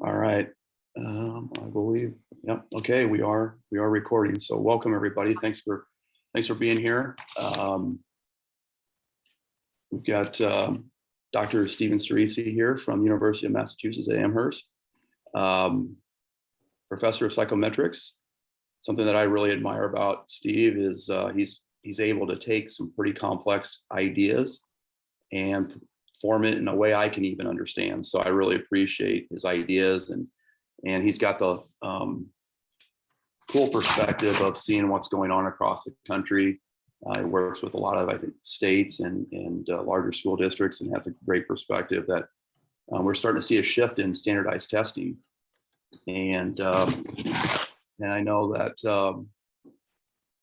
All right. I believe, yep. Okay, we are recording. So welcome everybody. Thanks for being here. We've got Dr. Stephen Sireci here from the University of Massachusetts Amherst, professor of psychometrics. Something that I really admire about Steve is he's able to take some pretty complex ideas and form it in a way I can even understand. So I really appreciate his ideas, and he's got the cool perspective of seeing what's going on across the country. He works with a lot of, I think, states and larger school districts, and has a great perspective that we're starting to see a shift in standardized testing. And I know that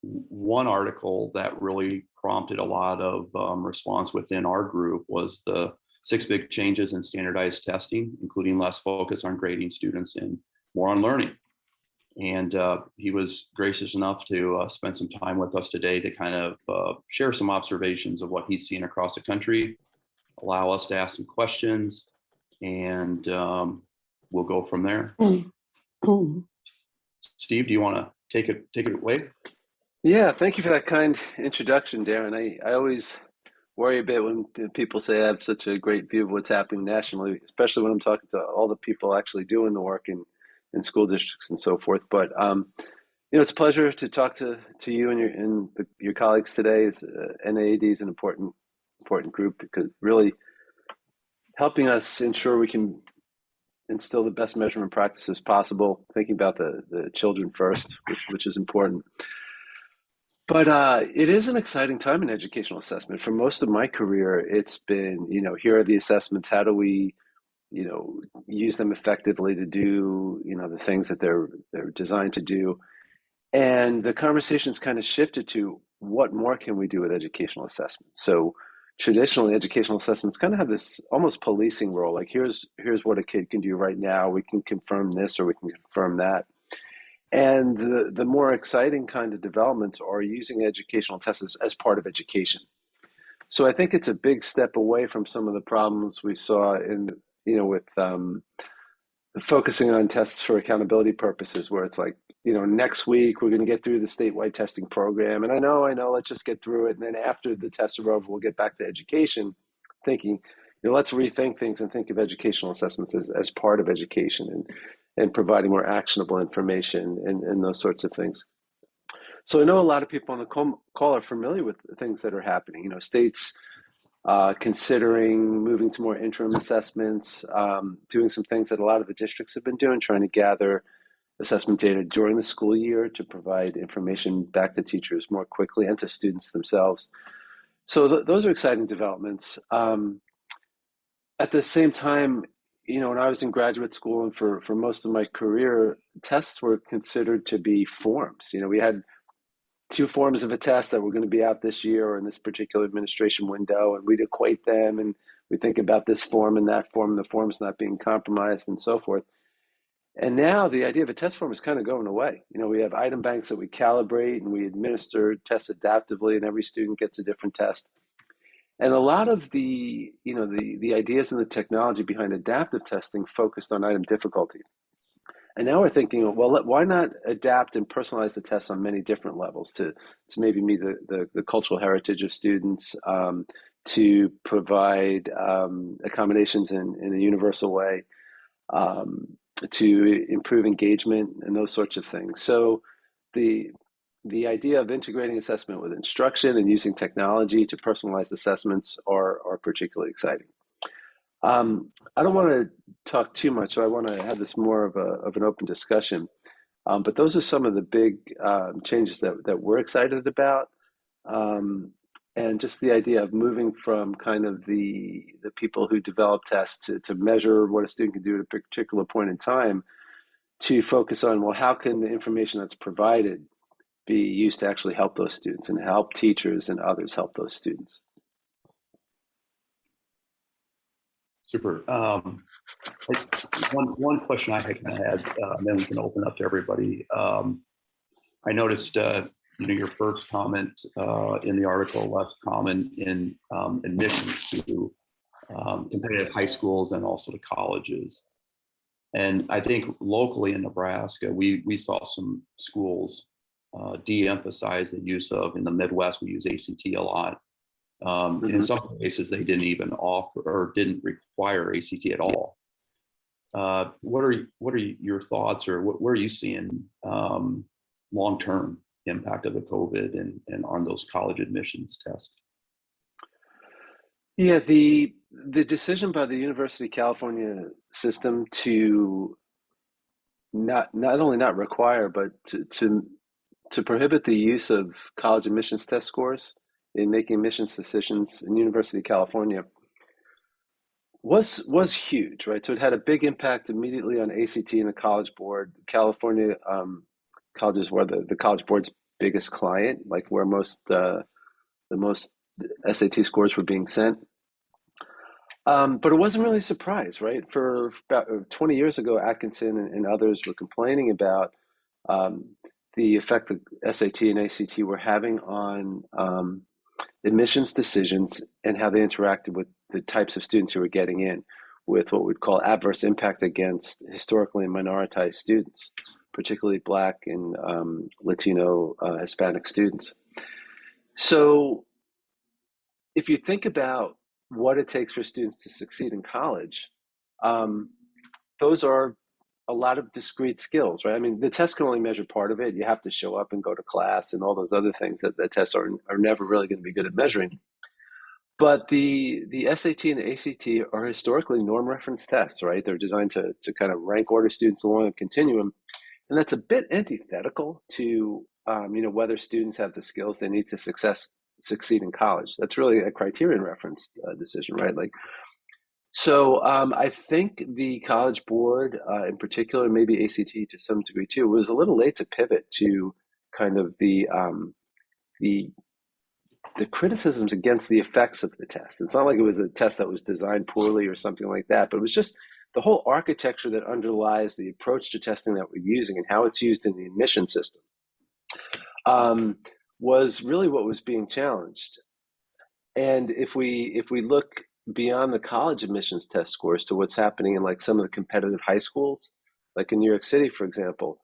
one article that really prompted a lot of response within our group was the 6 big changes in standardized testing, including less focus on grading students and more on learning. And he was gracious enough to spend some time with us today to kind of share some observations of what he's seen across the country, allow us to ask some questions, and we'll go from there. Steve, do you want to take it away? Yeah, thank you for that kind introduction, Darren. I always worry a bit when people say I have such a great view of what's happening nationally, especially when I'm talking to all the people actually doing the work in school districts and so forth. But it's a pleasure to talk to you and your colleagues today. NAAD is an important group, because really helping us ensure we can instill the best measurement practices possible, thinking about the children first, which is important. But it is an exciting time in educational assessment. For most of my career, it's been, here are the assessments. How do we, use them effectively to do, the things that they're designed to do? And the conversation's kind of shifted to what more can we do with educational assessment? So traditionally, educational assessments kind of have this almost policing role. Like, here's what a kid can do right now. We can confirm this or we can confirm that. And the more exciting kind of developments are using educational tests as part of education. So I think it's a big step away from some of the problems we saw with focusing on tests for accountability purposes, where it's like, next week we're going to get through the statewide testing program. And I know, let's just get through it. And then after the tests are over, we'll get back to education, thinking, let's rethink things and think of educational assessments as part of education and providing more actionable information and those sorts of things. So I know a lot of people on the call are familiar with the things that are happening. States considering moving to more interim assessments, doing some things that a lot of the districts have been doing, trying to gather assessment data during the school year to provide information back to teachers more quickly and to students themselves. So those are exciting developments. At the same time, when I was in graduate school and for most of my career, tests were considered to be forms. We had 2 forms of a test that were going to be out this year or in this particular administration window, and we'd equate them and we think about this form and that form, and the form's not being compromised and so forth. And now the idea of a test form is kind of going away. We have item banks that we calibrate and we administer tests adaptively, and every student gets a different test. And a lot of the ideas and the technology behind adaptive testing focused on item difficulty. And now we're thinking, well, why not adapt and personalize the tests on many different levels to maybe meet the cultural heritage of students, to provide accommodations in a universal way, to improve engagement and those sorts of things. So the idea of integrating assessment with instruction and using technology to personalize assessments are particularly exciting. I don't want to talk too much, so I want to have this more of an open discussion. But those are some of the big changes that we're excited about. And just the idea of moving from kind of the people who develop tests to measure what a student can do at a particular point in time, to focus on, well, how can the information that's provided be used to actually help those students and help teachers and others help those students. Super. One question I had, and then we can open up to everybody. I noticed, your first comment in the article, less common in admissions to competitive high schools and also to colleges. And I think locally in Nebraska, we saw some schools de-emphasize the use of, in the Midwest, we use ACT a lot. In some cases, they didn't even offer or didn't require ACT at all. What are your thoughts, or what are you seeing long-term impact of the COVID and on those college admissions tests? Yeah, the decision by the University of California system to not only not require, but to prohibit the use of college admissions test scores in making admissions decisions in University of California was huge, right? So it had a big impact immediately on ACT and the College Board. California colleges were the College Board's biggest client, like where the most SAT scores were being sent. But it wasn't really a surprise, right? For about 20 years ago, Atkinson and others were complaining about the effect that SAT and ACT were having on admissions decisions and how they interacted with the types of students who were getting in, with what we'd call adverse impact against historically minoritized students, particularly Black and Latino, Hispanic students. So if you think about what it takes for students to succeed in college, those are a lot of discrete skills, right? I mean, the test can only measure part of it. You have to show up and go to class and all those other things that the tests are never really going to be good at measuring. But the SAT and the ACT are historically norm reference tests, right? They're designed to kind of rank order students along a continuum. And that's a bit antithetical to whether students have the skills they need to succeed in college. That's really a criterion reference decision, right? So I think the College Board, in particular, maybe ACT to some degree too, was a little late to pivot to kind of the criticisms against the effects of the test. It's not like it was a test that was designed poorly or something like that, but it was just the whole architecture that underlies the approach to testing that we're using and how it's used in the admission system was really what was being challenged. And if we look beyond the college admissions test scores to what's happening in like some of the competitive high schools, like in New York City, for example,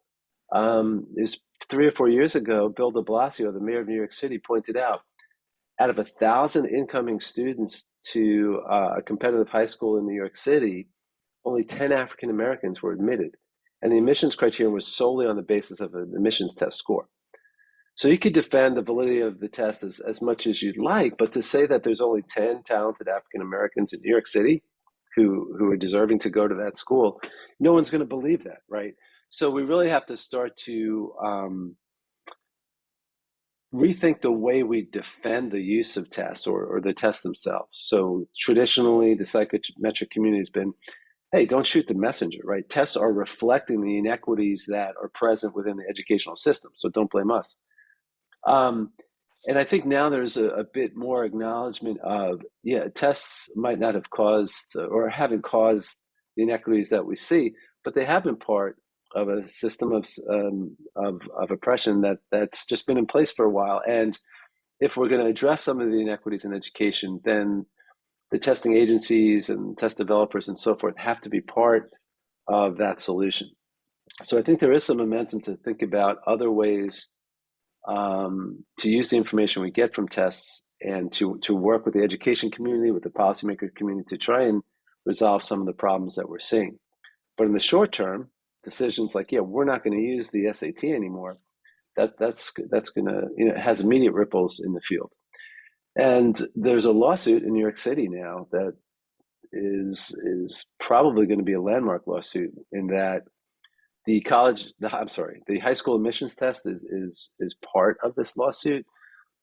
is 3 or 4 years ago, Bill de Blasio, the mayor of New York City, pointed out of 1,000 incoming students to a competitive high school in New York City, only 10 African Americans were admitted. And the admissions criterion was solely on the basis of an admissions test score. So you could defend the validity of the test as much as you'd like, but to say that there's only 10 talented African Americans in New York City who are deserving to go to that school, no one's going to believe that, right? So we really have to start to rethink the way we defend the use of tests or the tests themselves. So traditionally, the psychometric community has been, hey, don't shoot the messenger, right? Tests are reflecting the inequities that are present within the educational system, so don't blame us. And I think now there's a bit more acknowledgement of, tests might not have caused or haven't caused the inequities that we see, but they have been part of a system of oppression that's just been in place for a while. And if we're going to address some of the inequities in education, then the testing agencies and test developers and so forth have to be part of that solution. So I think there is some momentum to think about other ways to use the information we get from tests and to work with the education community, with the policymaker community to try and resolve some of the problems that we're seeing. But in the short term, decisions like, we're not going to use the SAT anymore, that's going to, it has immediate ripples in the field. And there's a lawsuit in New York City now that is probably going to be a landmark lawsuit in that the high school admissions test is part of this lawsuit,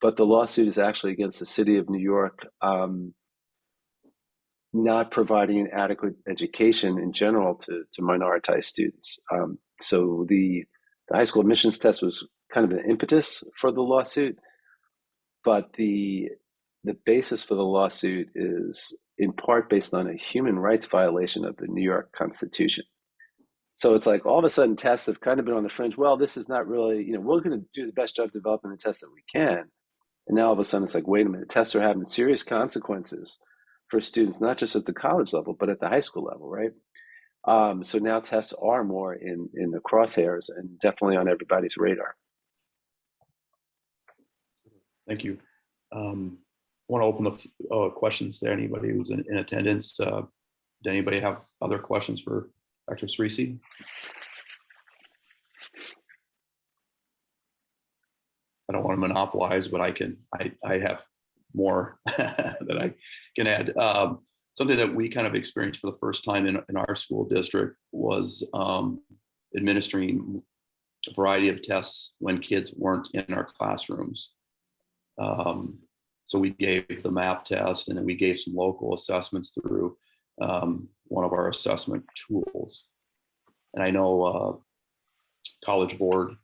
but the lawsuit is actually against the city of New York not providing an adequate education in general to minoritized students. So the high school admissions test was kind of an impetus for the lawsuit, but the basis for the lawsuit is in part based on a human rights violation of the New York Constitution. So it's like all of a sudden tests have kind of been on the fringe. Well, this is not really, we're going to do the best job developing the tests that we can. And now all of a sudden it's like, wait a minute, tests are having serious consequences for students, not just at the college level, but at the high school level, right? So now tests are more in the crosshairs and definitely on everybody's radar. Thank you. I want to open the questions to anybody who's in attendance. Does anybody have other questions for Dr. Sireci? I don't want to monopolize, but I have more that I can add. Something that we kind of experienced for the first time in our school district was administering a variety of tests when kids weren't in our classrooms. So we gave the MAP test, and then we gave some local assessments through one of our assessment tools. And I know College Board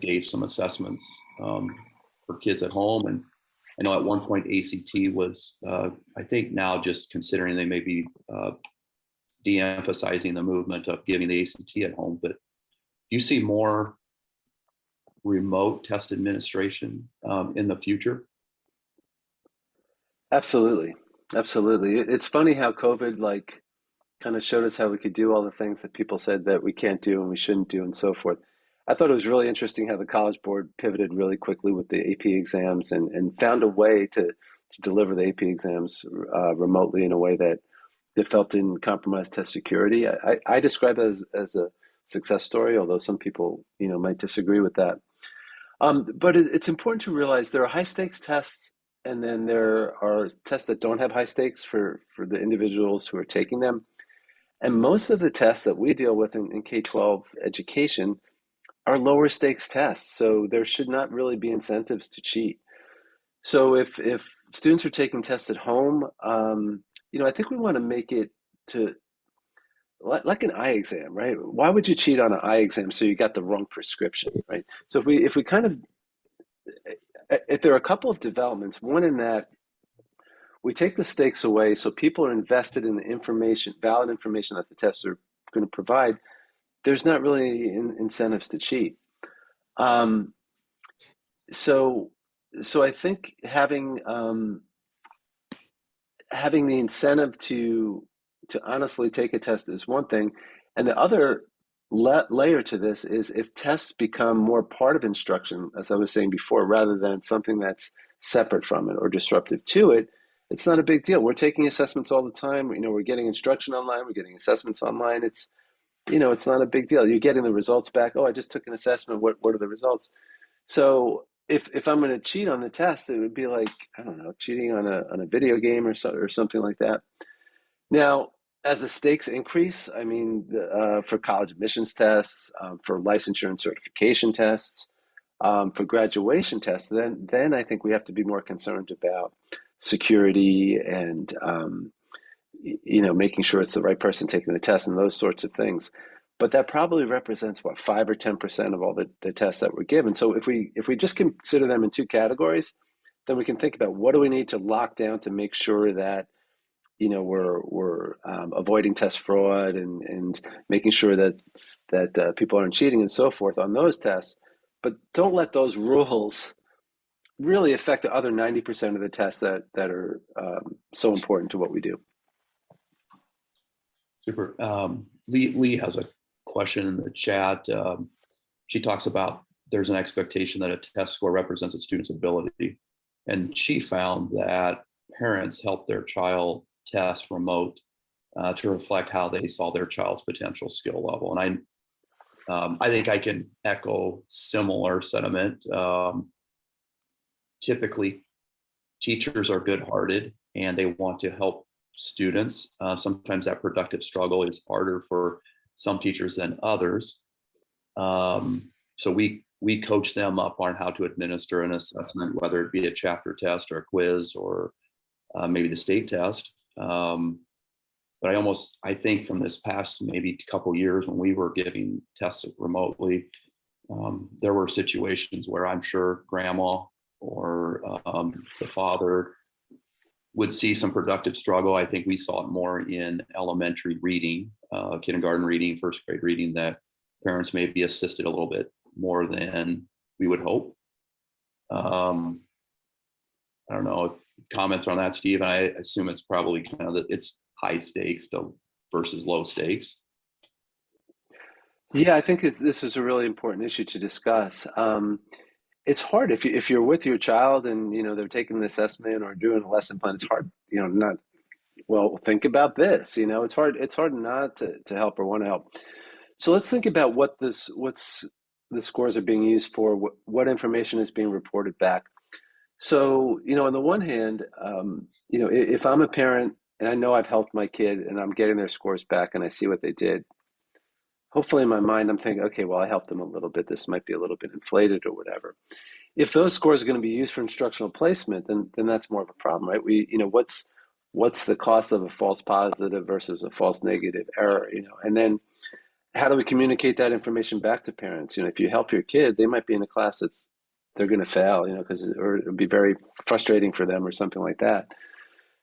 gave some assessments for kids at home. And I know at one point ACT was, I think now just considering they may be de-emphasizing the movement of giving the ACT at home, but you see more remote test administration in the future? Absolutely. Absolutely. It's funny how COVID like kind of showed us how we could do all the things that people said that we can't do and we shouldn't do and so forth. I thought it was really interesting how the College Board pivoted really quickly with the AP exams and found a way to deliver the AP exams remotely in a way that felt didn't compromise test security. I describe it as a success story, although some people might disagree with that. But it's important to realize there are high stakes tests, and then there are tests that don't have high stakes for the individuals who are taking them. And most of the tests that we deal with in K-12 education are lower stakes tests. So there should not really be incentives to cheat. So if students are taking tests at home, I think we want to make it to like an eye exam, right? Why would you cheat on an eye exam so you got the wrong prescription, right? So if there are a couple of developments, one in that we take the stakes away so people are invested in the information, valid information that the tests are going to provide, there's not really incentives to cheat. So I think having the incentive to honestly take a test is one thing, and the other layer to this is if tests become more part of instruction, as I was saying before, rather than something that's separate from it or disruptive to it, it's not a big deal. We're taking assessments all the time. We're getting instruction online. We're getting assessments online. It's not a big deal. You're getting the results back. Oh, I just took an assessment. What are the results? So if I'm going to cheat on the test, it would be like, I don't know, cheating on a video game or something like that. Now, as the stakes increase, I mean, for college admissions tests, for licensure and certification tests, for graduation tests, then I think we have to be more concerned about security and making sure it's the right person taking the test and those sorts of things. But that probably represents 5 or 10% of all the tests that we're given. So if we just consider them in two categories, then we can think about what do we need to lock down to make sure that we're avoiding test fraud and making sure that people aren't cheating and so forth on those tests. But don't let those rules really affect the other 90% of the tests that are so important to what we do. Super. Lee has a question in the chat. She talks about there's an expectation that a test score represents a student's ability. And she found that parents help their child test remote to reflect how they saw their child's potential skill level. And I think I can echo similar sentiment. Typically, teachers are good-hearted and they want to help students. Sometimes that productive struggle is harder for some teachers than others. So we coach them up on how to administer an assessment, whether it be a chapter test or a quiz or maybe the state test. But I think from this past maybe couple years when we were giving tests remotely, there were situations where I'm sure grandma or the father would see some productive struggle. I think we saw it more in elementary reading, kindergarten reading, first grade reading, that parents may be assisted a little bit more than we would hope. I don't know, comments on that, Steve? I assume it's probably kind of it's high stakes versus low stakes. Yeah, I think this is a really important issue to discuss. It's hard if you're with your child and they're taking an assessment or doing a lesson plan. It's hard, not well. Think about this. It's hard not to help or want to help. So let's think about what's the scores are being used for. What information is being reported back. So on the one hand, if I'm a parent and I know I've helped my kid and I'm getting their scores back and I see what they did, hopefully in my mind I'm thinking, okay, well, I helped them a little bit. This might be a little bit inflated or whatever. If those scores are going to be used for instructional placement, then that's more of a problem, right? What's the cost of a false positive versus a false negative error, and then how do we communicate that information back to parents? If you help your kid, they might be in a class they're going to fail, or it'll be very frustrating for them or something like that.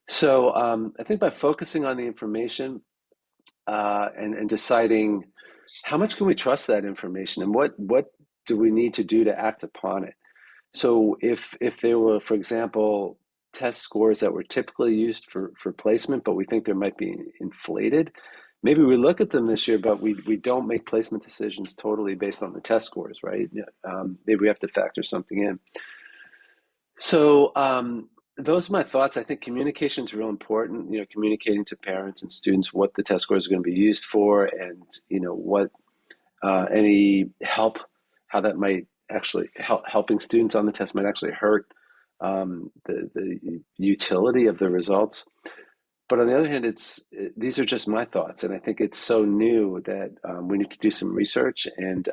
So I think by focusing on the information and deciding how much can we trust that information and what do we need to do to act upon it. So if there were, for example, test scores that were typically used for placement, but we think they might be inflated, maybe we look at them this year, but we don't make placement decisions totally based on the test scores, right? Maybe we have to factor something in. So those are my thoughts. I think communication is real important, communicating to parents and students what the test scores are going to be used for and, what any help, how that might actually helping students on the test might actually hurt the utility of the results. But on the other hand, these are just my thoughts, and I think it's so new that we need to do some research and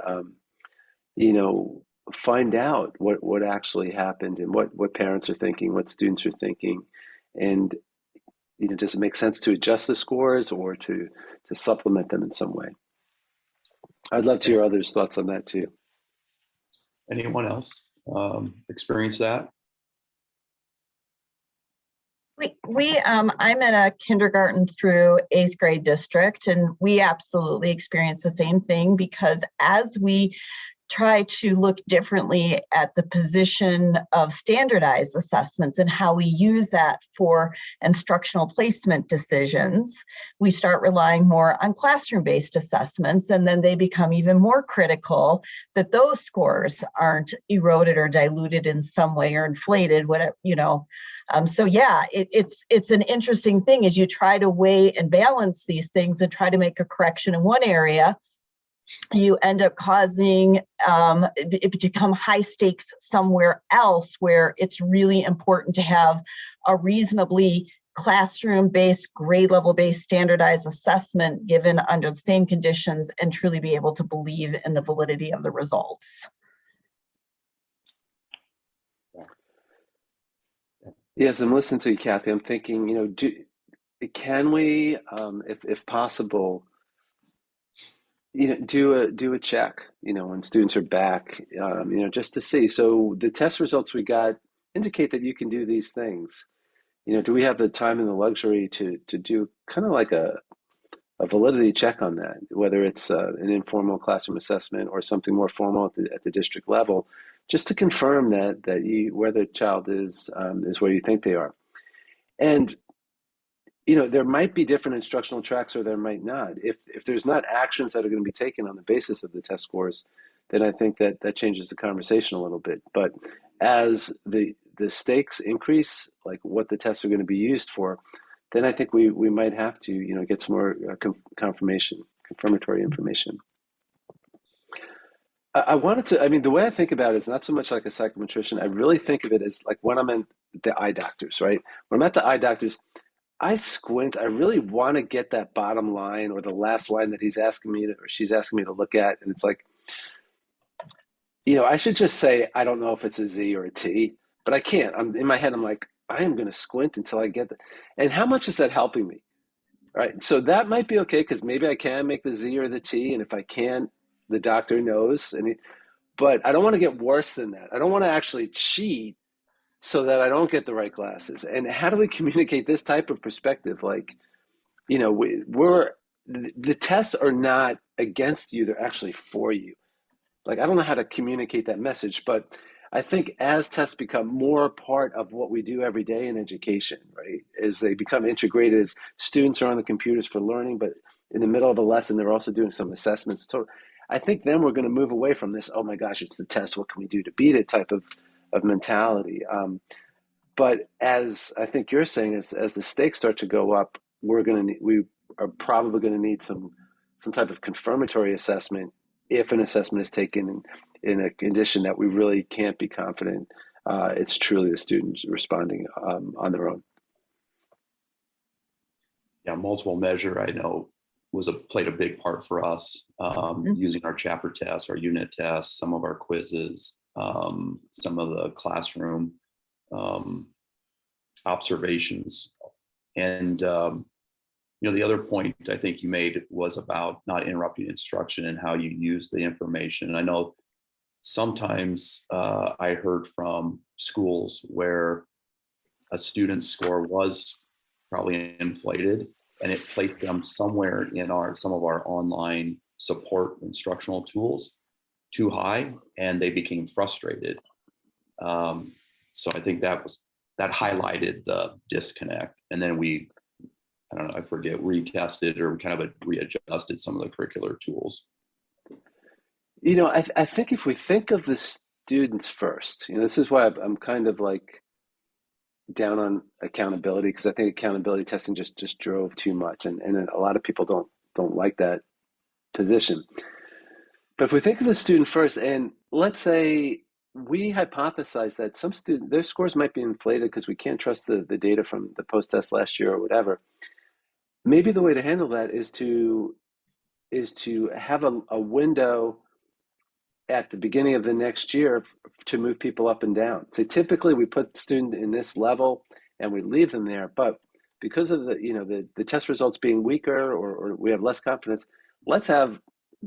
you know find out what actually happened and what parents are thinking, what students are thinking, and does it make sense to adjust the scores or to supplement them in some way? I'd love to hear others' thoughts on that too. Anyone else experience that? I'm in a kindergarten through 8th grade district, and we absolutely experience the same thing because as we try to look differently at the position of standardized assessments and how we use that for instructional placement decisions, we start relying more on classroom-based assessments, and then they become even more critical that those scores aren't eroded or diluted in some way or inflated, whatever, so yeah, it's an interesting thing as you try to weigh and balance these things and try to make a correction in one area. You end up causing it become high stakes somewhere else where it's really important to have a reasonably classroom-based, grade level-based standardized assessment given under the same conditions and truly be able to believe in the validity of the results. Yes, I'm listening to you, Kathy. I'm thinking, can we, if possible, do a check, when students are back, just to see. So the test results we got indicate that you can do these things. Do we have the time and the luxury to do kind of like a validity check on that, whether it's an informal classroom assessment or something more formal at the district level, just to confirm that where the child is where you think they are. And there might be different instructional tracks or there might not. If there's not actions that are going to be taken on the basis of the test scores, then I think that changes the conversation a little bit. But as the stakes increase, like what the tests are going to be used for, then I think we might have to get some more confirmatory information. I wanted to, the way I think about it is not so much like a psychometrician. I really think of it as like when I'm in the eye doctors, right? When I'm at the eye doctors, I squint. I really want to get that bottom line or the last line that he's asking me to, or she's asking me to look at. And it's like, I should just say, I don't know if it's a Z or a T, but I can't. I'm in my head. I'm like, I am going to squint until I get that. And how much is that helping me? Right. So that might be okay because maybe I can make the Z or the T. And if I can, the doctor knows. But I don't want to get worse than that. I don't want to actually cheat so that I don't get the right glasses. And how do we communicate this type of perspective? Like, the tests are not against you. They're actually for you. Like, I don't know how to communicate that message, but I think as tests become more part of what we do every day in education, right, as they become integrated, as students are on the computers for learning, but in the middle of a lesson, they're also doing some assessments. So I think then we're going to move away from this, oh my gosh, it's the test, what can we do to beat it type of mentality. But as I think you're saying, as the stakes start to go up, we are probably going to need some type of confirmatory assessment if an assessment is taken in a condition that we really can't be confident it's truly the students responding on their own. Yeah, multiple measure, I know, played a big part for us, using our chapter tests, our unit tests, some of our quizzes, some of the classroom observations. And the other point I think you made was about not interrupting instruction and how you use the information. I know sometimes I heard from schools where a student's score was probably inflated, and it placed them somewhere in some of our online support instructional tools too high, and they became frustrated. So I think that highlighted the disconnect, and then I don't know, I forget, retested or kind of readjusted some of the curricular tools. I think if we think of the students first, this is why I'm kind of like down on accountability, because I think accountability testing just drove too much, and a lot of people don't like that position. But if we think of the student first, and let's say we hypothesize that some students, their scores might be inflated because we can't trust the data from the post-test last year or whatever. Maybe the way to handle that is to have a window at the beginning of the next year to move people up and down. So typically we put the student in this level and we leave them there, but because of the test results being weaker or we have less confidence, let's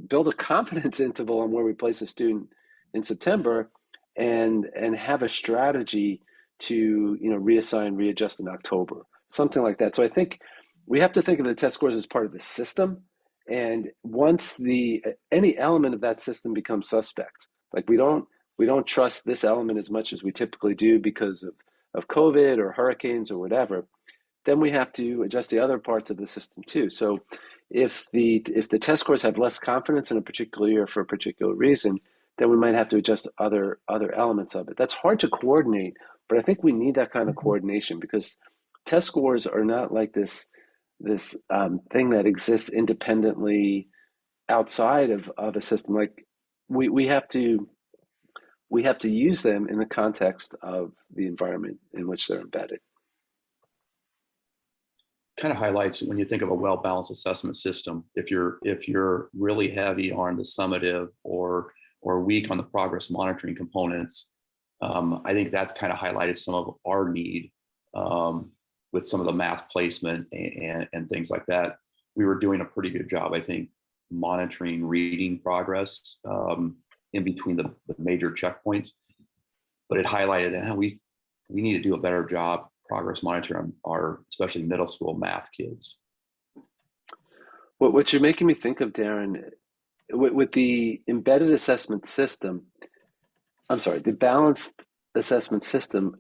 build a confidence interval on where we place a student in September and have a strategy to reassign, readjust in October, something like that. So I think we have to think of the test scores as part of the system. And once any element of that system becomes suspect, like we don't trust this element as much as we typically do because of COVID or hurricanes or whatever, then we have to adjust the other parts of the system too. So if the test scores have less confidence in a particular year for a particular reason, then we might have to adjust other elements of it. That's hard to coordinate, but I think we need that kind of coordination, because test scores are not like this thing that exists independently outside of a system. Like we have to use them in the context of the environment in which they're embedded. Kind of highlights when you think of a well-balanced assessment system. If you're really heavy on the summative or weak on the progress monitoring components, I think that's kind of highlighted some of our need with some of the math placement and things like that. We were doing a pretty good job, I think, monitoring reading progress in between the major checkpoints, but it highlighted how we need to do a better job progress monitoring our especially middle school math kids. What you're making me think of, Darren, with the embedded assessment system, the balanced assessment system,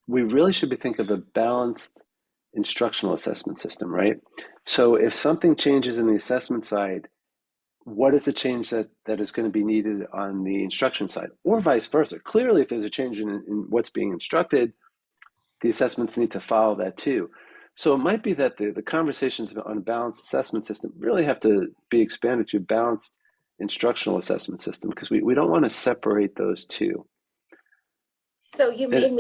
we really should be thinking of a balanced instructional assessment system, right? So if something changes in the assessment side, what is the change that is going to be needed on the instruction side, or vice versa? Clearly, if there's a change in what's being instructed, the assessments need to follow that too. So it might be that the conversations on a balanced assessment system really have to be expanded to a balanced instructional assessment system, because we don't want to separate those two. So you made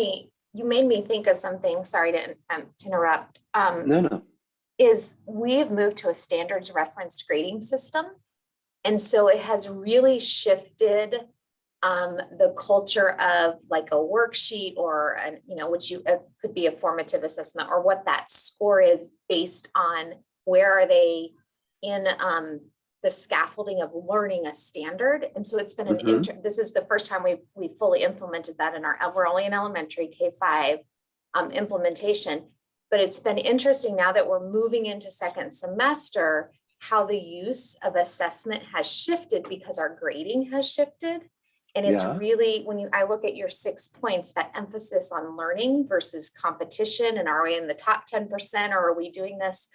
me think of something. Sorry to interrupt. No. Is we've moved to a standards referenced grading system, and so it has really shifted the culture of like a worksheet or which could be a formative assessment, or what that score is based on where are they in the scaffolding of learning a standard. And so it's been this is the first time we fully implemented that in we're only in elementary K-5 implementation, but it's been interesting now that we're moving into second semester, how the use of assessment has shifted because our grading has shifted. And it's really, I look at your 6 points, that emphasis on learning versus competition, and are we in the top 10%, or are we doing this?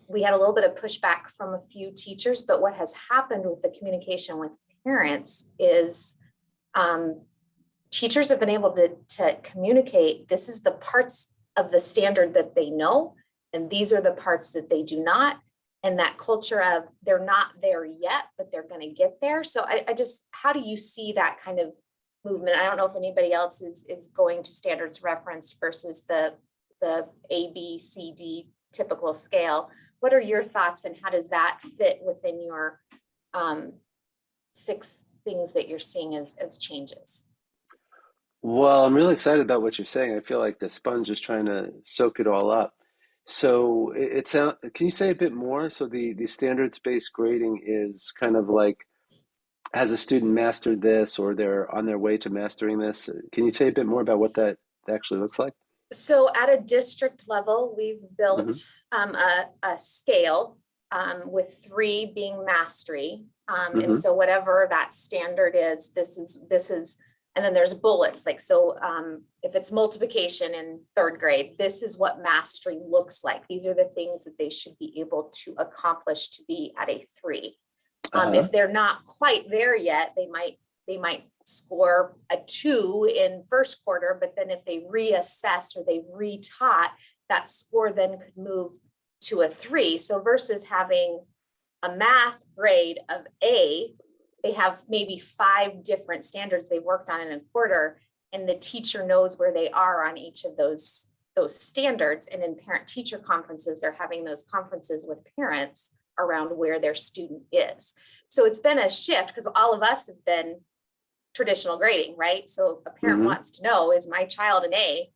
we had a little bit of pushback from a few teachers, but what has happened with the communication with parents is teachers have been able to communicate, this is the parts of the standard that they know, and these are the parts that they do not. And that culture of they're not there yet, but they're going to get there. So I just, how do you see that kind of movement? I don't know if anybody else is going to standards referenced versus the A, B, C, D typical scale. What are your thoughts, and how does that fit within your 6 things that you're seeing as changes? Well, I'm really excited about what you're saying. I feel like the sponge is trying to soak it all up. So it sound, can you say a bit more? So the standards-based grading is kind of like, has a student mastered this, or they're on their way to mastering this? Can you say a bit more about what that actually looks like? So at a district level, we've built a scale with 3 being mastery. And so whatever that standard is, this is, and then there's bullets, like, so if it's multiplication in 3rd grade, this is what mastery looks like. These are the things that they should be able to accomplish to be at a 3. If they're not quite there yet, they might score a 2 in 1st quarter, but then if they reassess or they've retaught, that score then could move to a 3. So versus having a math grade of A, they have maybe 5 different standards they've worked on in a quarter, and the teacher knows where they are on each of those standards. And in parent-teacher conferences, they're having those conferences with parents around where their student is. So it's been a shift because all of us have been traditional grading, right? So a parent wants to know, is my child an A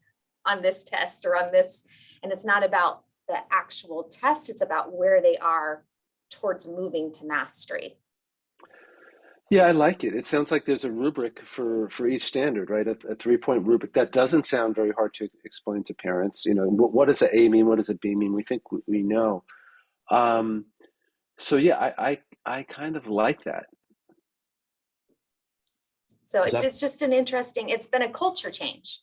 on this test or on this? And it's not about the actual test, it's about where they are towards moving to mastery. Yeah, I like it. It sounds like there's a rubric for each standard, right? A 3-point rubric. That doesn't sound very hard to explain to parents. You know, what does an A mean? What does a B mean? We think we know. So yeah, I kind of like that. So it's just an interesting, it's been a culture change.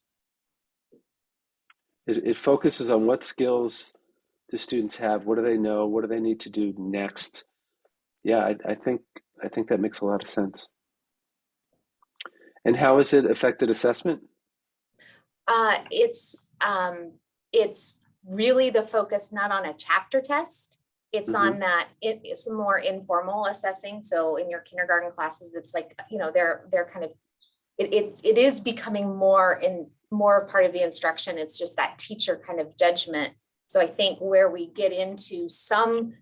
It focuses on what skills do students have, what do they know, what do they need to do next. Yeah, I think that makes a lot of sense. And how has it affected assessment? It's really the focus not on a chapter test. It's on that, it's more informal assessing. So in your kindergarten classes, it's like, you know, they're kind of, it is becoming more part of the instruction. It's just that teacher kind of judgment. So I think where we get into some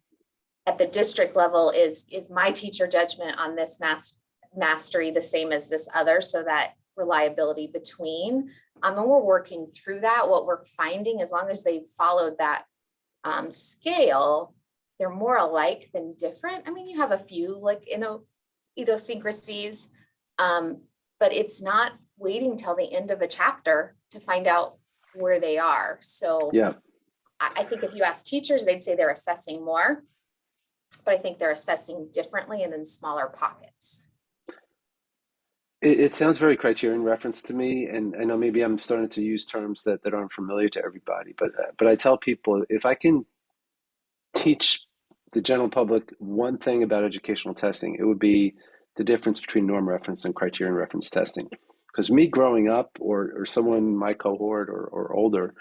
at the district level is my teacher judgment on this mastery the same as this other, so that reliability between, and we're working through that. What we're finding, as long as they've followed that scale, they're more alike than different. I mean, you have a few like idiosyncrasies, but it's not waiting till the end of a chapter to find out where they are. So yeah, I think if you ask teachers, they'd say they're assessing more, but I think they're assessing differently and in smaller pockets. It sounds very criterion reference to me, and I know maybe I'm starting to use terms that aren't familiar to everybody, but I tell people, if I can teach the general public one thing about educational testing, it would be the difference between norm reference and criterion reference testing. Because me growing up, or someone in my cohort or older,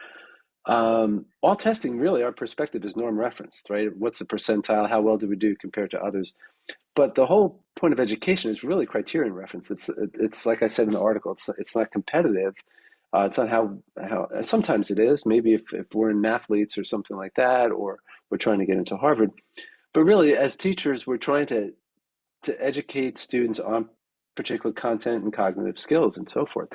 all testing, really, our perspective is norm referenced, right? What's the percentile? How well do we do compared to others? But the whole point of education is really criterion reference. It's like I said in the article, it's not competitive. It's not how sometimes it is. Maybe if we're in mathletes or something like that, or we're trying to get into Harvard. But really, as teachers, we're trying to educate students on particular content and cognitive skills and so forth.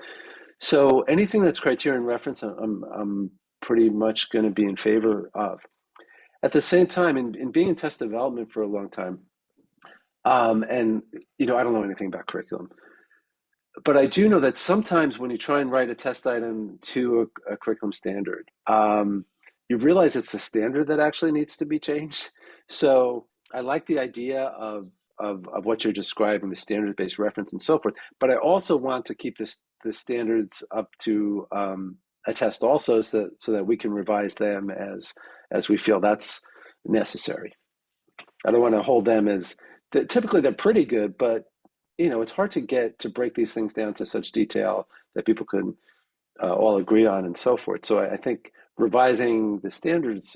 So anything that's criterion reference, I'm pretty much going to be in favor of. At the same time, in being in test development for a long time, and I don't know anything about curriculum, but I do know that sometimes when you try and write a test item to a curriculum standard, you realize it's the standard that actually needs to be changed. So I like the idea of what you're describing, the standard-based reference and so forth, but I also want to keep the standards up to a test also, so that we can revise them as we feel that's necessary. I don't want to hold them as, typically they're pretty good, but it's hard to break these things down to such detail that people can all agree on and so forth. So I think revising the standards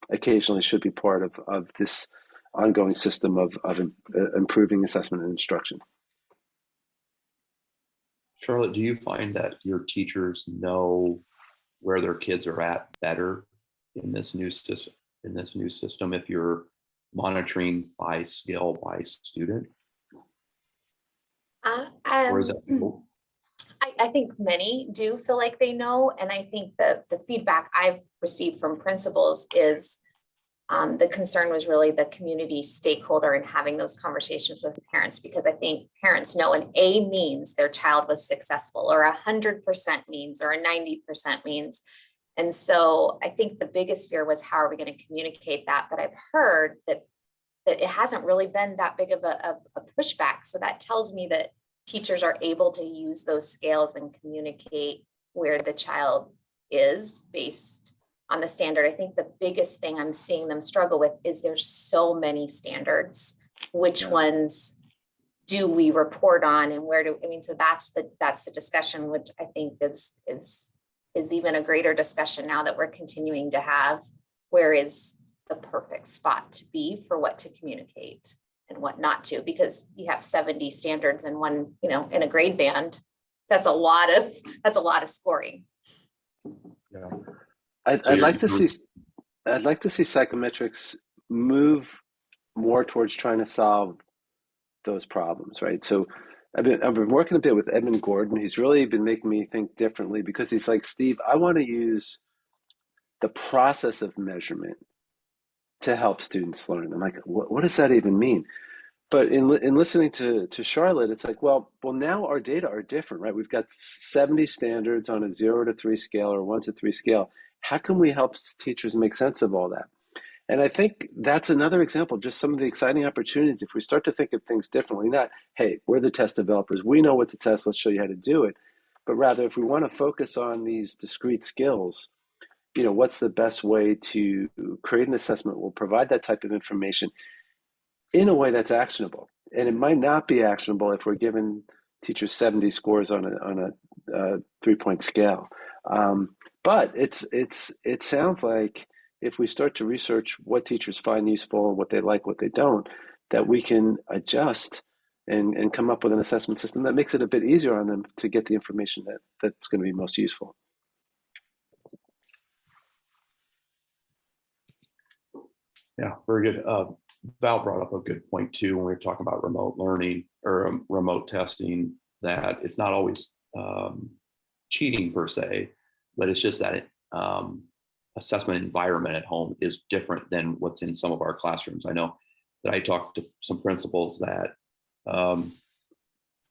occasionally should be part of this ongoing system of improving assessment and instruction. Charlotte, do you find that your teachers know where their kids are at better in this new system? If you're monitoring by skill by student, or is it? I think many do feel like they know, and I think the feedback I've received from principals is the concern was really the community stakeholder and having those conversations with parents, because I think parents know an A means their child was successful, or 100% means, or a 90% means. And so I think the biggest fear was, how are we going to communicate that? But I've heard that it hasn't really been that big of a pushback. So that tells me that teachers are able to use those scales and communicate where the child is based on the standard. I think the biggest thing I'm seeing them struggle with is there's so many standards. Which ones do we report on, and where do, so that's the discussion, which I think is even a greater discussion now that we're continuing to have. Where is the perfect spot to be for what to communicate and what not to? Because you have 70 standards in one, in a grade band. That's a lot of scoring. Yeah. I'd like to see psychometrics move more towards trying to solve those problems, right? So I've been working a bit with Edmund Gordon. He's really been making me think differently, because he's like, Steve, I want to use the process of measurement to help students learn. I'm like, what does that even mean? But in listening to Charlotte, it's like, well, now our data are different, right? We've got 70 standards on a 0 to 3 scale or 1 to 3 scale. How can we help teachers make sense of all that? And I think that's another example, just some of the exciting opportunities. If we start to think of things differently, not, hey, we're the test developers, we know what to test, let's show you how to do it. But rather, if we want to focus on these discrete skills, what's the best way to create an assessment? We'll provide that type of information in a way that's actionable. And it might not be actionable if we're giving teachers 70 scores on a 3-point scale. But it sounds like if we start to research what teachers find useful, what they like, what they don't, that we can adjust and come up with an assessment system that makes it a bit easier on them to get the information that's going to be most useful. Yeah, very good. Val brought up a good point too when we were talking about remote learning or remote testing, that it's not always cheating per se, but it's just that assessment environment at home is different than what's in some of our classrooms. I know that I talked to some principals that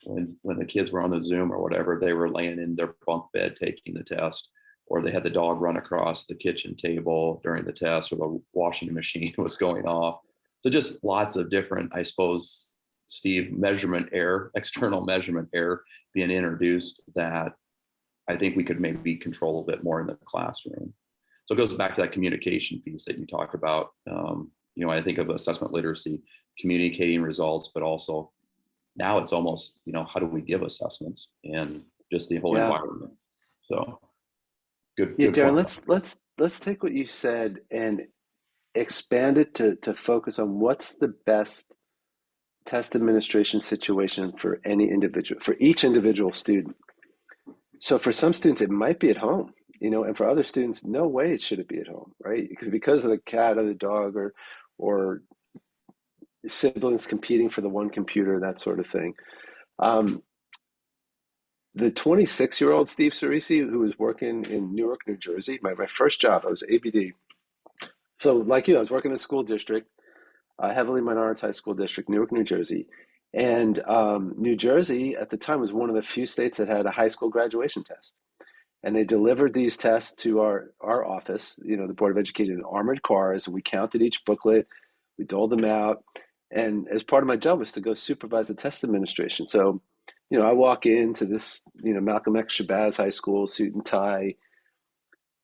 when the kids were on the Zoom or whatever, they were laying in their bunk bed taking the test, or they had the dog run across the kitchen table during the test, or the washing machine was going off. So just lots of different, I suppose, Steve, measurement error, external measurement error being introduced that I think we could maybe control a bit more in the classroom. So it goes back to that communication piece that you talked about. I think of assessment literacy, communicating results, but also now it's almost, how do we give assessments and just the whole environment. So good. Yeah, good Darren, let's take what you said and expand it to focus on what's the best test administration situation for each individual student. So for some students, it might be at home, and for other students, no way should it be at home, right? Because of the cat or the dog or siblings competing for the one computer, that sort of thing. The 26-year-old Steve Sireci, who was working in Newark, New Jersey, my first job, I was ABD. So like you, I was working in a school district, a heavily minoritized school district, Newark, New Jersey. And New Jersey at the time was one of the few states that had a high school graduation test. And they delivered these tests to our office, the Board of Education, in armored cars. We counted each booklet, we doled them out. And as part of my job was to go supervise the test administration. So, I walk into this, Malcolm X Shabazz High School, suit and tie.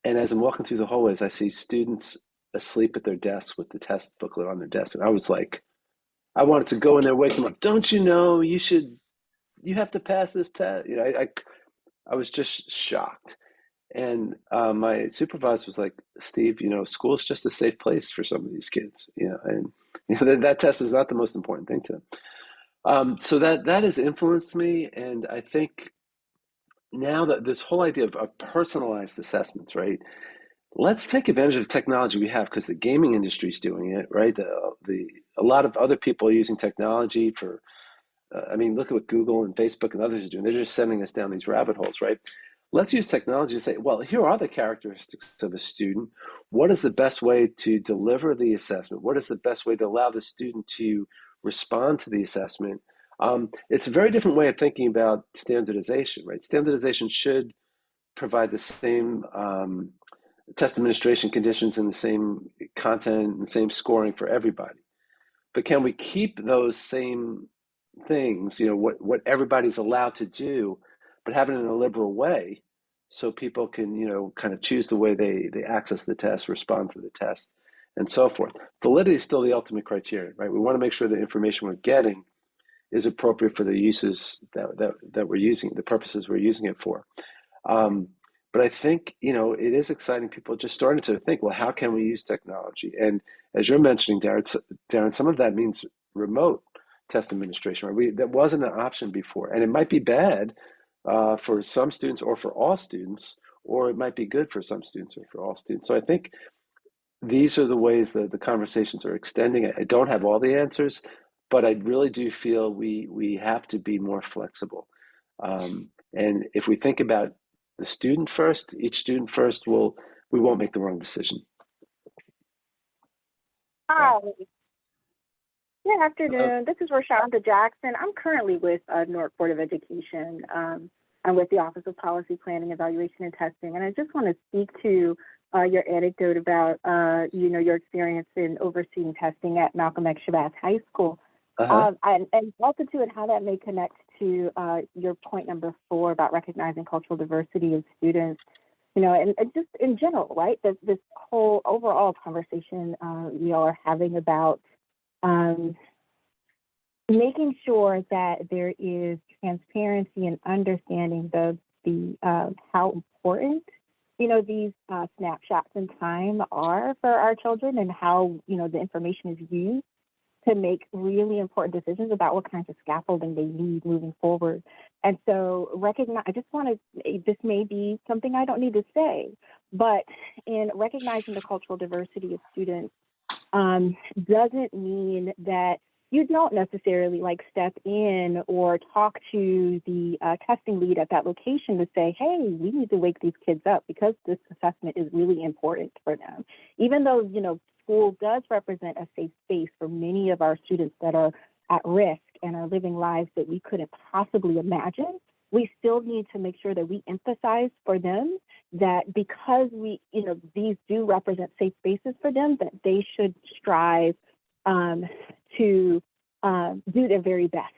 And as I'm walking through the hallways, I see students asleep at their desks with the test booklet on their desk. And I was like, I wanted to go in there, wake them up. Don't you know you have to pass this test? I was just shocked. And my supervisor was like, Steve, school is just a safe place for some of these kids, and that test is not the most important thing to them. So that has influenced me. And I think now that this whole idea of personalized assessments, right? Let's take advantage of the technology we have, because the gaming industry is doing it, right? A lot of other people are using technology for, look at what Google and Facebook and others are doing. They're just sending us down these rabbit holes, right? Let's use technology to say, well, here are the characteristics of a student. What is the best way to deliver the assessment? What is the best way to allow the student to respond to the assessment? It's a very different way of thinking about standardization, right? Standardization should provide the same test administration conditions and the same content and the same scoring for everybody. But can we keep those same things, what everybody's allowed to do, but have it in a liberal way, so people can, kind of choose the way they access the test, respond to the test, and so forth. Validity is still the ultimate criteria, right? We want to make sure the information we're getting is appropriate for the uses that we're using, the purposes we're using it for. But I think, it is exciting. People are just starting to think, well, how can we use technology? And as you're mentioning, Darren, some of that means remote test administration, right? That wasn't an option before. And it might be bad for some students or for all students, or it might be good for some students or for all students. So I think these are the ways that the conversations are extending. I don't have all the answers, but I really do feel we have to be more flexible. And if we think about the student first, each student first, we won't make the wrong decision. Hi. Good afternoon. This is Rashonda Jackson. I'm currently with Newark Board of Education. I'm with the Office of Policy Planning, Evaluation, and Testing. And I just want to speak to your anecdote about, your experience in overseeing testing at Malcolm X Shabazz High School. And also too, and how that may connect to your point number 4 about recognizing cultural diversity of students, and just in general, right? This whole overall conversation we all are having about making sure that there is transparency and understanding how important these snapshots in time are for our children, and how the information is used to make really important decisions about what kinds of scaffolding they need moving forward. And so this may be something I don't need to say, but in recognizing the cultural diversity of students doesn't mean that you don't necessarily step in or talk to the testing lead at that location to say, hey, we need to wake these kids up because this assessment is really important for them. Even though, school does represent a safe space for many of our students that are at risk and are living lives that we couldn't possibly imagine, we still need to make sure that we emphasize for them that because these do represent safe spaces for them, that they should strive to do their very best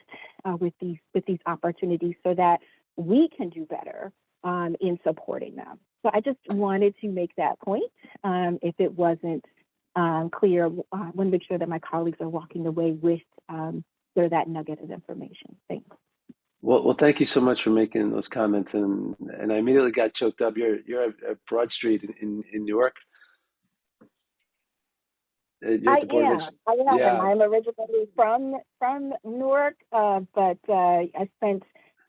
with these opportunities, so that we can do better in supporting them. So I just wanted to make that point. If it wasn't clear, I want to make sure that my colleagues are walking away with that nugget of information. Thanks. Well, thank you so much for making those comments, and I immediately got choked up. You're at Broad Street in Newark. I am. Yeah. I'm originally from Newark, but I spent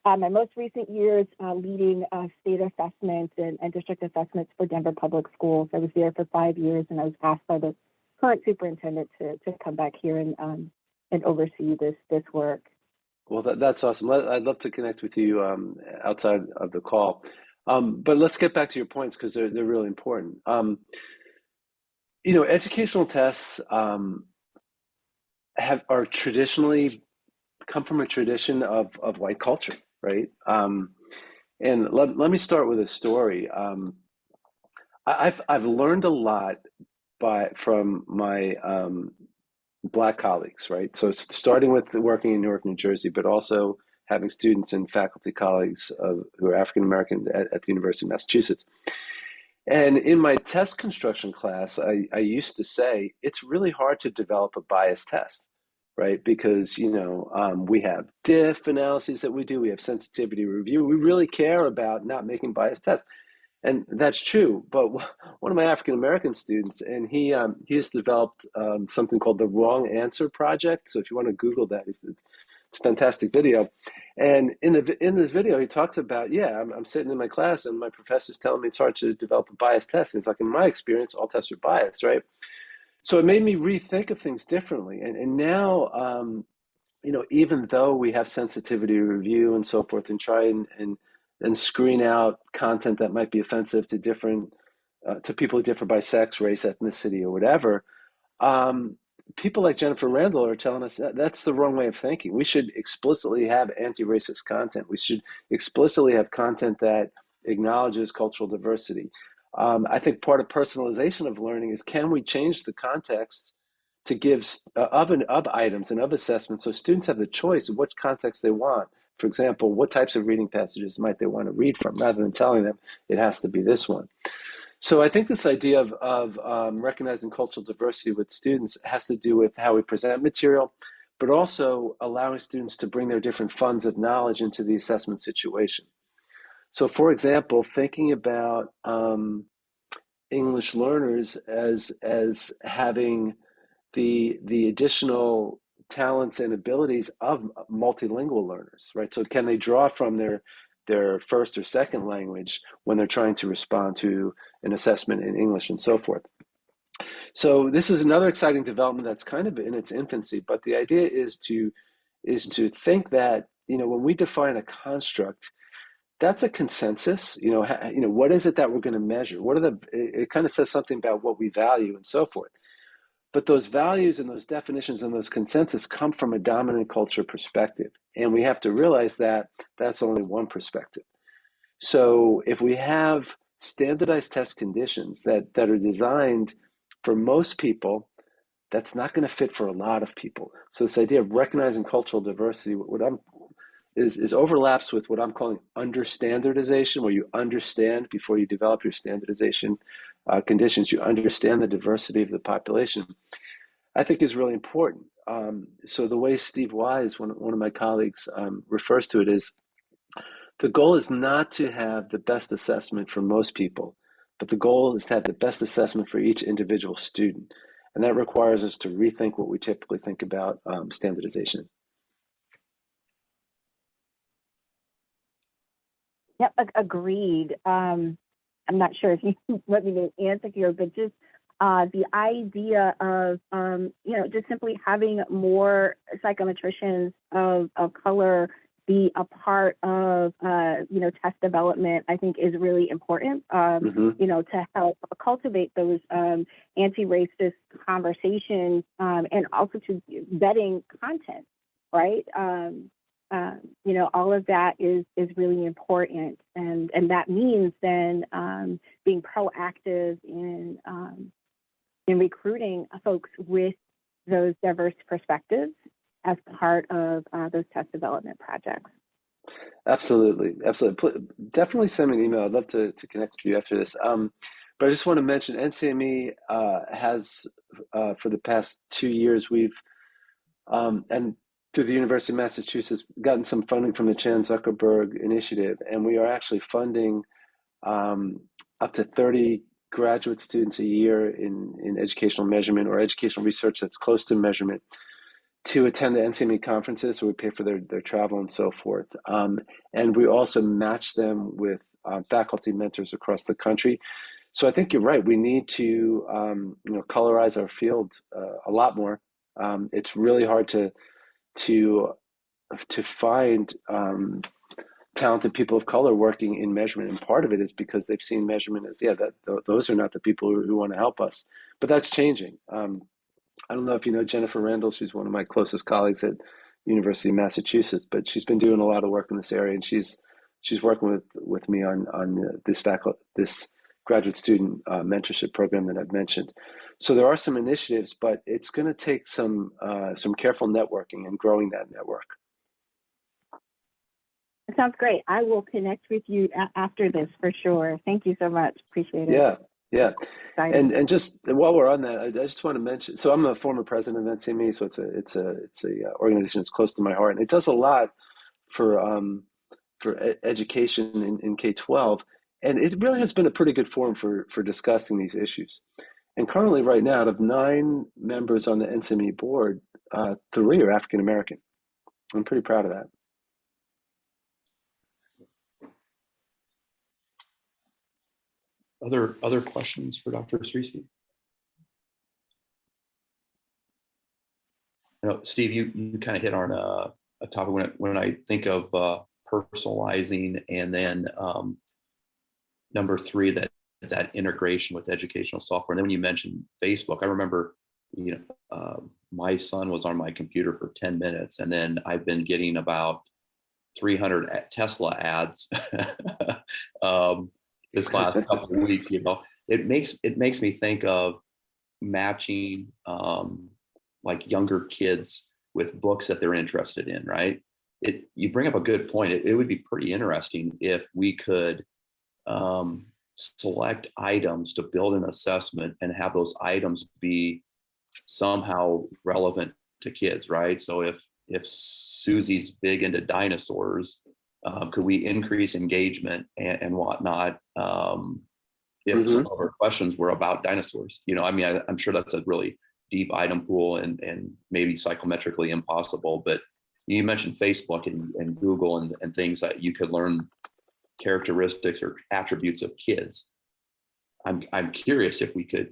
my most recent years leading state assessments and district assessments for Denver Public Schools. I was there for 5 years, and I was asked by the current superintendent to come back here and oversee this work. Well, that's awesome. I'd love to connect with you outside of the call. But let's get back to your points, because they're really important. Educational tests are traditionally come from a tradition of white culture, right? And let me start with a story. I've learned a lot from my Black colleagues, right? So it's starting with working in Newark, New Jersey, but also having students and faculty colleagues who are African American at the University of Massachusetts. And in my test construction class, I used to say it's really hard to develop a bias test, right? Because, we have diff analyses that we do, we have sensitivity review. We really care about not making biased tests. And that's true. But one of my African American students, and he has developed something called the Wrong Answer Project. So if you want to Google that, it's a fantastic video. And in this video, he talks about, I'm sitting in my class and my professor's telling me it's hard to develop a biased test. And it's like, in my experience, all tests are biased, right? So it made me rethink of things differently. And now, even though we have sensitivity review and so forth, and try and screen out content that might be offensive to to people who differ by sex, race, ethnicity, or whatever, people like Jennifer Randall are telling us that that's the wrong way of thinking. We should explicitly have anti-racist content. We should explicitly have content that acknowledges cultural diversity. I think part of personalization of learning is, can we change the context to give of items and of assessments, so students have the choice of what context they want. For example, what types of reading passages might they want to read from, rather than telling them it has to be this one. So I think this idea of recognizing cultural diversity with students has to do with how we present material, but also allowing students to bring their different funds of knowledge into the assessment situation. So for example, thinking about English learners as having the additional talents and abilities of multilingual learners, right? So can they draw from their first or second language when they're trying to respond to an assessment in English and so forth? So this is another exciting development that's kind of in its infancy, but the idea is to think that, when we define a construct, that's a consensus. What is it that we're going to measure? It kind of says something about what we value and so forth. But those values and those definitions and those consensus come from a dominant culture perspective. And we have to realize that that's only one perspective. So if we have standardized test conditions that are designed for most people, that's not going to fit for a lot of people. So this idea of recognizing cultural diversity, is overlaps with what I'm calling understandardization, where you understand before you develop your standardization conditions, you understand the diversity of the population, I think is really important. So the way Steve Wise, one of my colleagues, refers to it is, the goal is not to have the best assessment for most people, but the goal is to have the best assessment for each individual student. And that requires us to rethink what we typically think about standardization. Yep, agreed. I'm not sure if you want me to answer here, but just the idea of, just simply having more psychometricians of color be a part of, test development, I think is really important, to help cultivate those anti-racist conversations, and also to vetting content, right? All of that is really important, and that means then being proactive in recruiting folks with those diverse perspectives as part of those test development projects. Absolutely. Definitely send me an email. I'd love to connect with you after this. But I just want to mention NCME has, for the past 2 years, we've, and through the University of Massachusetts, gotten some funding from the Chan Zuckerberg Initiative, and we are actually funding up to 30 graduate students a year in educational measurement or educational research that's close to measurement to attend the NCME conferences. So we pay for their travel and so forth. And we also match them with faculty mentors across the country. So I think you're right. We need to colorize our field a lot more. It's really hard to find talented people of color working in measurement, and part of it is because they've seen measurement as those are not the people who want to help us. But that's changing. I don't know if you know Jennifer Randall. She's one of my closest colleagues at University of Massachusetts, but she's been doing a lot of work in this area, and she's working with me on this graduate student mentorship program that I've mentioned. So there are some initiatives, but it's going to take some careful networking and growing that network. Sounds great. I will connect with you after this for sure. Thank you so much. Appreciate it. Yeah. Exciting. And just while we're on that, I just want to mention, so I'm a former president of NCME, so it's a organization that's close to my heart. And it does a lot for education in K-12. And it really has been a pretty good forum for discussing these issues. And currently, right now, out of 9 members on the NCME board, 3 are African American. I'm pretty proud of that. Other questions for Dr. Sireci? I know, Steve, you kind of hit on a topic when I think of personalizing, and then number 3, that integration with educational software. And then when you mentioned Facebook, I remember, my son was on my computer for 10 minutes, and then I've been getting about 300 Tesla ads this last couple of weeks. It makes me think of matching like younger kids with books that they're interested in, right? You bring up a good point. It would be pretty interesting if we could select items to build an assessment and have those items be somehow relevant to kids, right? So if Susie's big into dinosaurs, could we increase engagement and whatnot if some of our questions were about dinosaurs? I'm sure that's a really deep item pool and maybe psychometrically impossible, but you mentioned Facebook and Google and things that you could learn characteristics or attributes of kids. I'm curious if we could,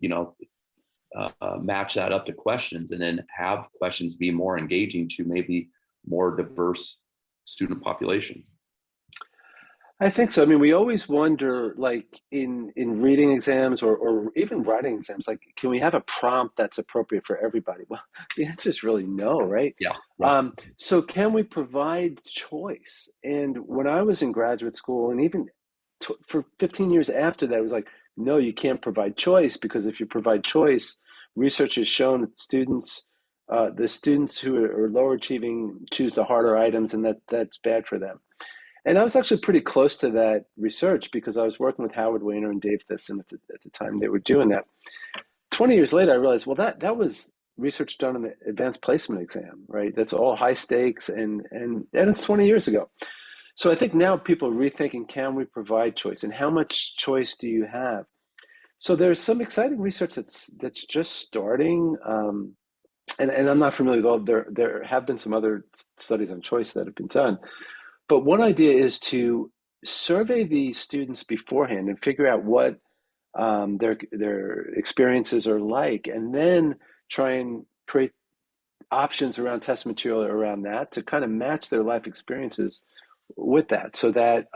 match that up to questions and then have questions be more engaging to maybe more diverse student population. I think so. I mean, we always wonder, like in reading exams or even writing exams, like, can we have a prompt that's appropriate for everybody? Well, the answer is really no, right? Yeah. So can we provide choice? And when I was in graduate school, and even for 15 years after that, it was like, no, you can't provide choice, because if you provide choice, research has shown that the students who are lower achieving choose the harder items, and that's bad for them. And I was actually pretty close to that research because I was working with Howard Weiner and Dave Thisson at the time they were doing that. 20 years later, I realized, well, that was research done in the advanced placement exam, right? That's all high stakes, and it's 20 years ago. So I think now people are rethinking, can we provide choice, and how much choice do you have? So there's some exciting research that's just starting, and I'm not familiar with all. There have been some other studies on choice that have been done. But one idea is to survey the students beforehand and figure out what their experiences are like, and then try and create options around test material around that to kind of match their life experiences with that, so that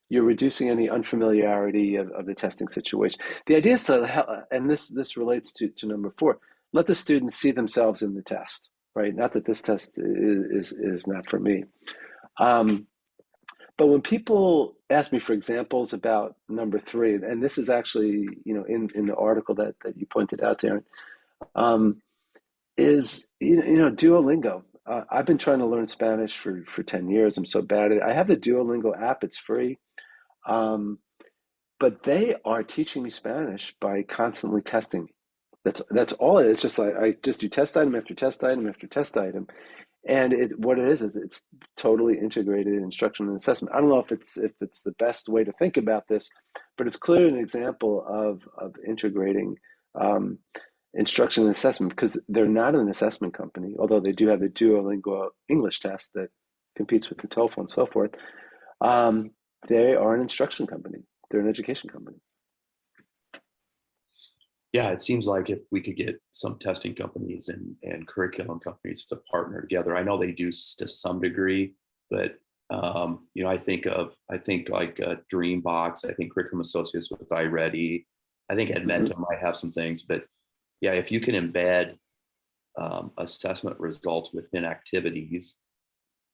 you're reducing any unfamiliarity of the testing situation. The idea is to, and this relates to number 4, let the students see themselves in the test, right? Not that this test is not for me. But when people ask me for examples about number 3, and this is actually, in the article that you pointed out, Darren, is, Duolingo. I've been trying to learn Spanish for 10 years. I'm so bad at it. I have the Duolingo app. It's free. But they are teaching me Spanish by constantly testing me. That's all it is. It's just like I just do test item after test item after test item. And what it is it's totally integrated instruction and assessment. I don't know if it's the best way to think about this, but it's clearly an example of integrating instruction and assessment, because they're not an assessment company, although they do have the Duolingo English test that competes with the TOEFL and so forth. They are an instruction company. They're an education company. Yeah, it seems like if we could get some testing companies and curriculum companies to partner together, I know they do to some degree, but I think like Dreambox, I think Curriculum Associates with iReady, I think Edmentum might have some things, but yeah, if you can embed assessment results within activities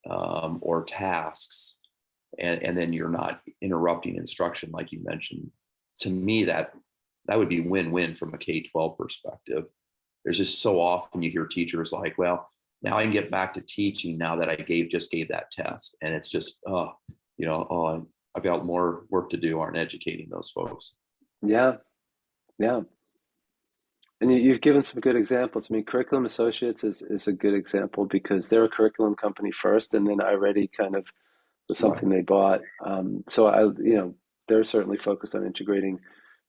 or tasks, and then you're not interrupting instruction like you mentioned, to me that would be win-win from a K-12 perspective. There's just so often you hear teachers like, well, now I can get back to teaching now that I just gave that test. And it's just, I've got more work to do on educating those folks. Yeah. Yeah. And you've given some good examples. I mean, Curriculum Associates is a good example because they're a curriculum company first, and then iReady kind of was something they bought. So they're certainly focused on integrating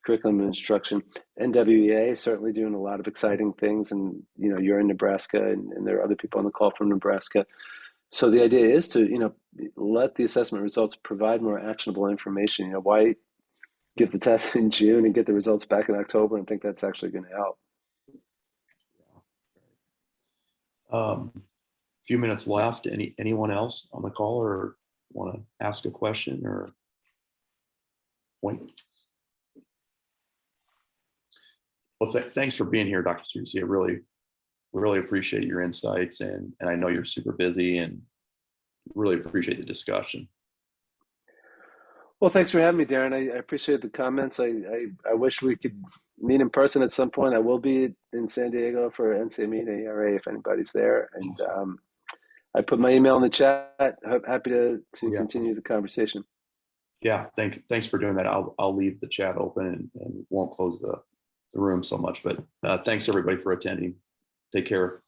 curriculum and instruction. NWEA is certainly doing a lot of exciting things, and you're in Nebraska, and there are other people on the call from Nebraska. So the idea is to let the assessment results provide more actionable information. Why give the test in June and get the results back in October and think that's actually going to help? Few minutes left. Anyone else on the call or want to ask a question or point? Well, thanks for being here, Dr. Sireci. I really appreciate your insights, and I know you're super busy, and really appreciate the discussion. Well, thanks for having me, Darren. I appreciate the comments. I wish we could meet in person at some point. I will be in San Diego for NCME and AERA if anybody's there. And I put my email in the chat. Happy to continue the conversation. Yeah, thanks for doing that. I'll leave the chat open and won't close the room so much. But thanks everybody for attending. Take care.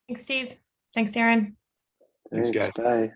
Thanks, Steve. Thanks, Darren. Thanks, guys. Bye.